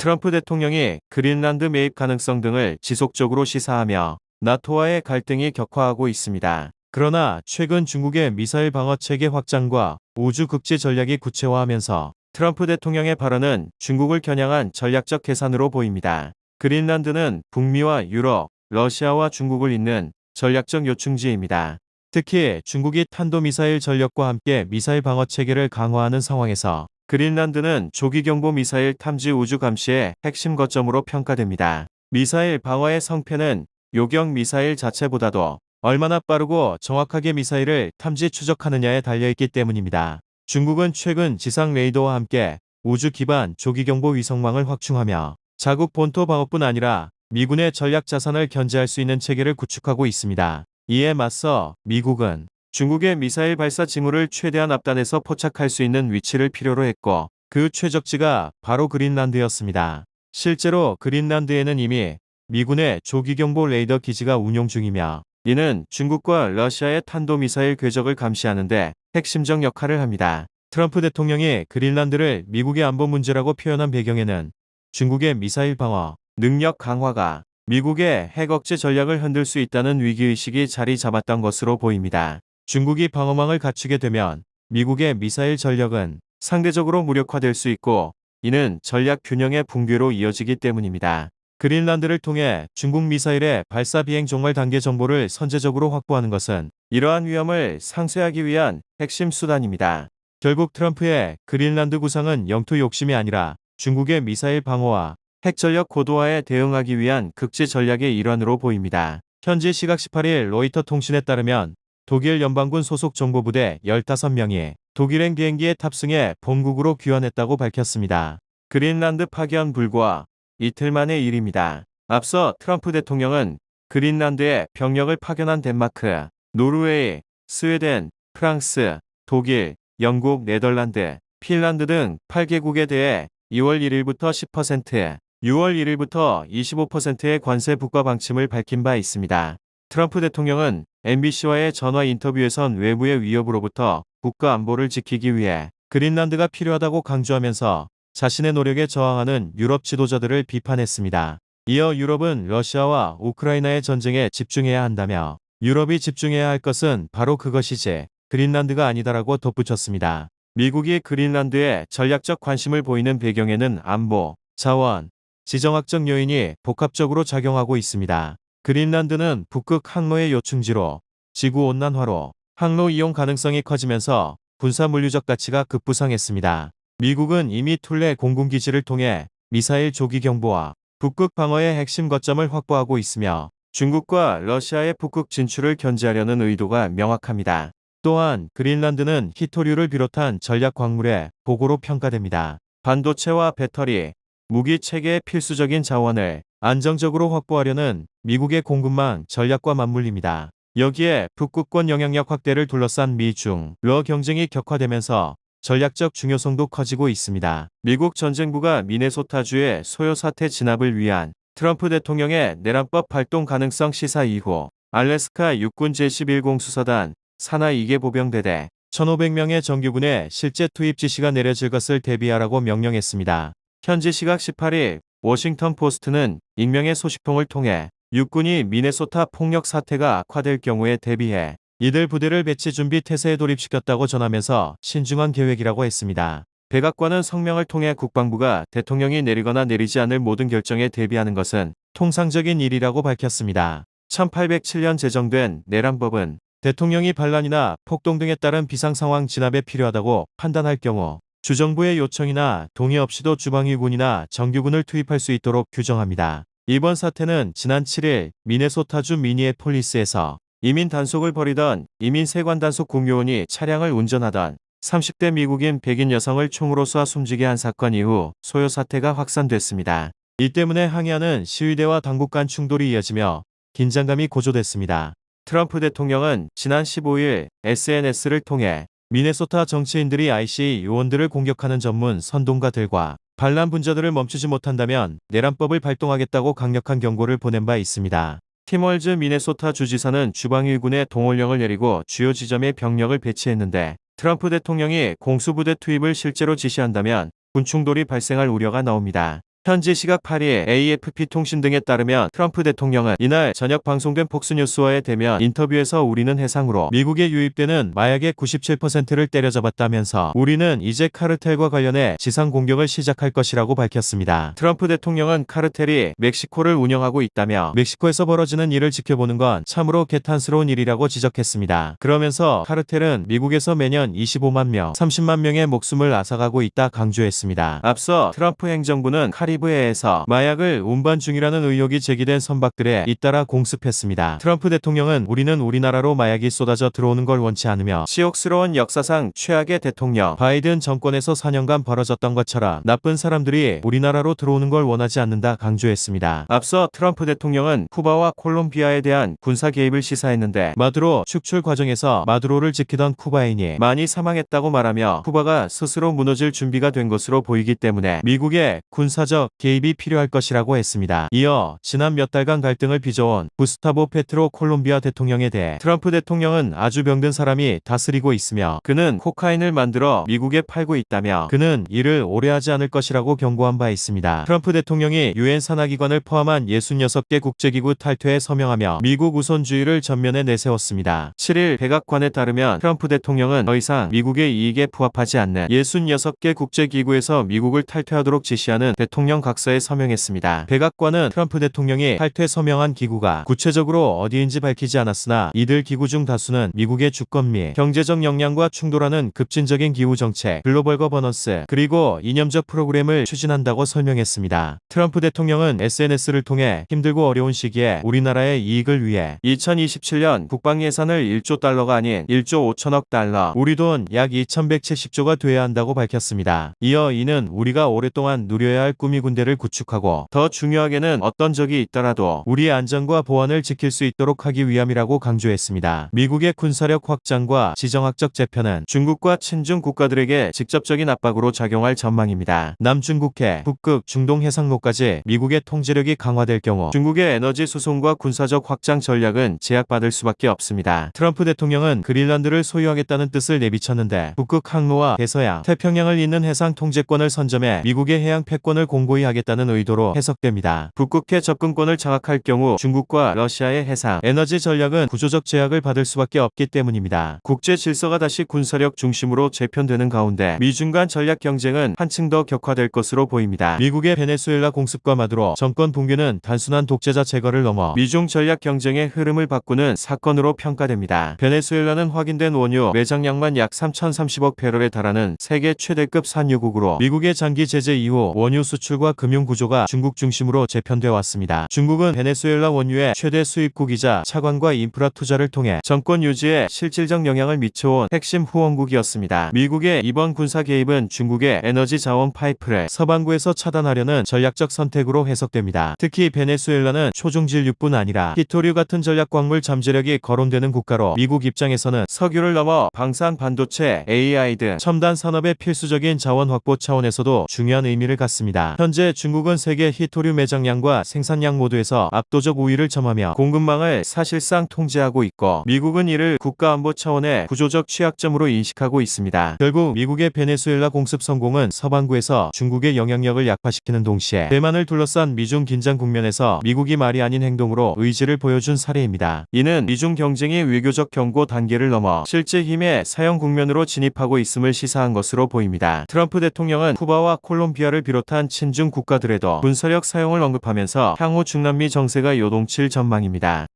트럼프 대통령이 그린란드 매입 가능성 등을 지속적으로 시사하며 나토와의 갈등이 격화하고 있습니다. 그러나 최근 중국의 미사일 방어 체계 확장과 우주 극지 전략이 구체화하면서 트럼프 대통령의 발언은 중국을 겨냥한 전략적 계산으로 보입니다. 그린란드는 북미와 유럽, 러시아와 중국을 잇는 전략적 요충지입니다. 특히 중국이 탄도미사일 전력과 함께 미사일 방어 체계를 강화하는 상황에서 그린란드는 조기경보 미사일 탐지 우주 감시의 핵심 거점으로 평가됩니다. 미사일 방어의 성패는 요격 미사일 자체보다도 얼마나 빠르고 정확하게 미사일을 탐지 추적하느냐에 달려있기 때문입니다. 중국은 최근 지상 레이더와 함께 우주 기반 조기경보 위성망을 확충하며 자국 본토 방어뿐 아니라 미군의 전략 자산을 견제할 수 있는 체계를 구축하고 있습니다. 이에 맞서 미국은 중국의 미사일 발사 징후를 최대한 앞단에서 포착할 수 있는 위치를 필요로 했고 그 최적지가 바로 그린란드였습니다. 실제로 그린란드에는 이미 미군의 조기경보 레이더 기지가 운용 중이며 이는 중국과 러시아의 탄도미사일 궤적을 감시하는 데 핵심적 역할을 합니다. 트럼프 대통령이 그린란드를 미국의 안보 문제라고 표현한 배경에는 중국의 미사일 방어 능력 강화가 미국의 핵 억제 전략을 흔들 수 있다는 위기의식이 자리 잡았던 것으로 보입니다. 중국이 방어망을 갖추게 되면 미국의 미사일 전력은 상대적으로 무력화될 수 있고 이는 전략 균형의 붕괴로 이어지기 때문입니다. 그린란드를 통해 중국 미사일의 발사 비행 종말 단계 정보를 선제적으로 확보하는 것은 이러한 위험을 상쇄하기 위한 핵심 수단입니다. 결국 트럼프의 그린란드 구상은 영토 욕심이 아니라 중국의 미사일 방어와 핵 전력 고도화에 대응하기 위한 극지 전략의 일환으로 보입니다. 현지 시각 18일 로이터 통신에 따르면 독일 연방군 소속 정보부대 15명이 독일행 비행기에 탑승해 본국으로 귀환했다고 밝혔습니다. 그린란드 파견 불과 이틀 만의 일입니다. 앞서 트럼프 대통령은 그린란드에 병력을 파견한 덴마크, 노르웨이, 스웨덴, 프랑스, 독일, 영국, 네덜란드, 핀란드 등 8개국에 대해 2월 1일부터 10%, 6월 1일부터 25%의 관세 부과 방침을 밝힌 바 있습니다. 트럼프 대통령은 MBC와의 전화 인터뷰에선 외부의 위협으로부터 국가 안보를 지키기 위해 그린란드가 필요하다고 강조하면서 자신의 노력에 저항하는 유럽 지도자들을 비판했습니다. 이어 유럽은 러시아와 우크라이나의 전쟁에 집중해야 한다며 유럽이 집중해야 할 것은 바로 그것이지 그린란드가 아니다라고 덧붙였습니다. 미국이 그린란드에 전략적 관심을 보이는 배경에는 안보, 자원, 지정학적 요인이 복합적으로 작용하고 있습니다. 그린란드는 북극 항로의 요충지로 지구온난화로 항로 이용 가능성이 커지면서 군사물리적 가치가 급부상했습니다. 미국은 이미 툴레 공군기지를 통해 미사일 조기 경보와 북극 방어의 핵심 거점을 확보하고 있으며 중국과 러시아의 북극 진출을 견제하려는 의도가 명확합니다. 또한 그린란드는 히토류를 비롯한 전략 광물의 보고로 평가됩니다. 반도체와 배터리, 무기 체계의 필수적인 자원을 안정적으로 확보하려는 미국의 공급망 전략과 맞물립니다. 여기에 북극권 영향력 확대를 둘러싼 미중, 러 경쟁이 격화되면서 전략적 중요성도 커지고 있습니다. 미국 전쟁부가 미네소타주의 소요 사태 진압을 위한 트럼프 대통령의 내란법 발동 가능성 시사 이후 알래스카 육군 제11 수사단 산하 2개 보병대대 1,500명의 정규군의 실제 투입 지시가 내려질 것을 대비하라고 명령했습니다. 현지 시각 18일 워싱턴 포스트는 익명의 소식통을 통해 육군이 미네소타 폭력 사태가 악화될 경우에 대비해 이들 부대를 배치 준비 태세에 돌입시켰다고 전하면서 신중한 계획이라고 했습니다. 백악관은 성명을 통해 국방부가 대통령이 내리거나 내리지 않을 모든 결정에 대비하는 것은 통상적인 일이라고 밝혔습니다. 1807년 제정된 내란법은 대통령이 반란이나 폭동 등에 따른 비상상황 진압에 필요하다고 판단할 경우 주정부의 요청이나 동의 없이도 주방위군이나 정규군을 투입할 수 있도록 규정합니다. 이번 사태는 지난 7일 미네소타주 미니애폴리스에서 이민 단속을 벌이던 이민 세관 단속 공무원이 차량을 운전하던 30대 미국인 백인 여성을 총으로 쏴 숨지게 한 사건 이후 소요 사태가 확산됐습니다. 이 때문에 항의하는 시위대와 당국 간 충돌이 이어지며 긴장감이 고조됐습니다. 트럼프 대통령은 지난 15일 SNS를 통해 미네소타 정치인들이 IC 요원들을 공격하는 전문 선동가들과 반란 분자들을 멈추지 못한다면 내란법을 발동하겠다고 강력한 경고를 보낸 바 있습니다. 팀월즈 미네소타 주지사는 주방위군에 동원령을 내리고 주요 지점에 병력을 배치했는데 트럼프 대통령이 공수부대 투입을 실제로 지시한다면 군 충돌이 발생할 우려가 나옵니다. 현지 시각 8일 AFP 통신 등에 따르면 트럼프 대통령은 이날 저녁 방송된 폭스뉴스와의 대면 인터뷰에서 우리는 해상으로 미국에 유입되는 마약의 97%를 때려잡았다면서 우리는 이제 카르텔과 관련해 지상 공격을 시작할 것이라고 밝혔습니다. 트럼프 대통령은 카르텔이 멕시코를 운영하고 있다며 멕시코에서 벌어지는 일을 지켜보는 건 참으로 개탄스러운 일이라고 지적했습니다. 그러면서 카르텔은 미국에서 매년 25만 명, 30만 명의 목숨을 앗아가고 있다 강조했습니다. 앞서 트럼프 행정부는 카리브해에서 마약을 운반 중이라는 의혹이 제기된 선박들에 잇따라 공습했습니다. 트럼프 대통령은 우리는 우리나라로 마약이 쏟아져 들어오는 걸 원치 않으며 치욕스러운 역사상 최악의 대통령 바이든 정권에서 4년간 벌어졌던 것처럼 나쁜 사람들이 우리나라로 들어오는 걸 원하지 않는다 강조했습니다. 앞서 트럼프 대통령은 쿠바와 콜롬비아에 대한 군사 개입을 시사했는데 마두로 축출 과정에서 마두로를 지키던 쿠바인이 많이 사망했다고 말하며 쿠바가 스스로 무너질 준비가 된 것으로 보이기 때문에 미국의 군사적 개입이 필요할 것이라고 했습니다. 이어 지난 몇 달간 갈등을 빚어온 구스타보 페트로 콜롬비아 대통령에 대해 트럼프 대통령은 아주 병든 사람이 다스리고 있으며 그는 코카인을 만들어 미국에 팔고 있다며 그는 이를 오래 하지 않을 것이라고 경고한 바 있습니다. 트럼프 대통령이 유엔 산하기관을 포함한 66개 국제기구 탈퇴에 서명하며 미국 우선주의를 전면에 내세웠습니다. 7일 백악관에 따르면 트럼프 대통령은 더 이상 미국의 이익에 부합하지 않는 66개 국제기구에서 미국을 탈퇴하도록 지시하는 대통령 각서에 서명했습니다. 백악관은 트럼프 대통령이 탈퇴 서명한 기구가 구체적으로 어디인지 밝히지 않았으나 이들 기구 중 다수는 미국의 주권 및 경제적 역량과 충돌하는 급진적인 기후 정책, 글로벌 거버넌스, 그리고 이념적 프로그램을 추진한다고 설명했습니다. 트럼프 대통령은 SNS를 통해 힘들고 어려운 시기에 우리나라의 이익을 위해 2027년 국방 예산을 1조 달러가 아닌 1조 5천억 달러, 우리 돈 약 2170조가 돼야 한다고 밝혔습니다. 이어 이는 우리가 오랫동안 누려야 할 꿈이 군대를 구축하고 더 중요하게는 어떤 적이 있더라도 우리의 안전과 보안을 지킬 수 있도록 하기 위함이라고 강조했습니다. 미국의 군사력 확장과 지정학적 재편은 중국과 친중 국가들에게 직접적인 압박으로 작용할 전망입니다. 남중국해, 북극, 중동 해상로까지 미국의 통제력이 강화될 경우 중국의 에너지 수송과 군사적 확장 전략은 제약받을 수밖에 없습니다. 트럼프 대통령은 그린란드를 소유하겠다는 뜻을 내비쳤는데 북극 항로와 대서양, 태평양을 잇는 해상 통제권을 선점해 미국의 해양 패권을 공고히 하겠다는 의도로 해석됩니다. 북극해 접근권을 장악할 경우 중국과 러시아의 해상, 에너지 전략은 구조적 제약을 받을 수밖에 없기 때문입니다. 국제 질서가 다시 군사력 중심으로 재편되는 가운데 미중 간 전략 경쟁은 한층 더 격화될 것으로 보입니다. 미국의 베네수엘라 공습과 마두로 정권 붕괴는 단순한 독재자 제거를 넘어 미중 전략 경쟁의 흐름을 바꾸는 사건으로 평가됩니다. 베네수엘라는 확인된 원유 매장량만 약 3,030억 배럴에 달하는 세계 최대급 산유국으로 미국의 장기 제재 이후 원유 수출과 금융 구조가 중국 중심으로 재편돼 왔습니다. 중국은 베네수엘라 원유의 최대 수입국이자 차관과 인프라 투자를 통해 정권 유지에 실질적 영향을 미쳐온 핵심 후원국이었습니다. 미국의 이번 군사 개입은 중국의 에너지 자원 파이프를 서반구에서 차단하려는 전략적 선택으로 해석됩니다. 특히 베네수엘라는 초중질유뿐 아니라 히토류 같은 전략 광물 잠재력이 거론되는 국가로 미국 입장에서는 석유를 넘어 방산 반도체, AI 등 첨단 산업의 필수적인 자원 확보 차원에서도 중요한 의미를 갖습니다. 현재 중국은 세계 히토류 매장량과 생산량 모두에서 압도적 우위를 점하며 공급망을 사실상 통제하고 있고 미국은 이를 국가안보 차원의 구조적 취약점으로 인식하고 있습니다. 결국 미국의 베네수엘라 공습 성공은 서반구에서 중국의 영향력을 약화시키는 동시에 대만을 둘러싼 미중 긴장 국면에서 미국이 말이 아닌 행동으로 의지를 보여준 사례입니다. 이는 미중 경쟁이 외교적 경고 단계를 넘어 실제 힘의 사형 국면으로 진입하고 있음을 시사한 것으로 보입니다. 트럼프 대통령은 쿠바와 콜롬비아를 비롯한 친중 국가들에도 군사력 사용을 언급하면서 향후 중남미 정세가 요동칠 전망입니다.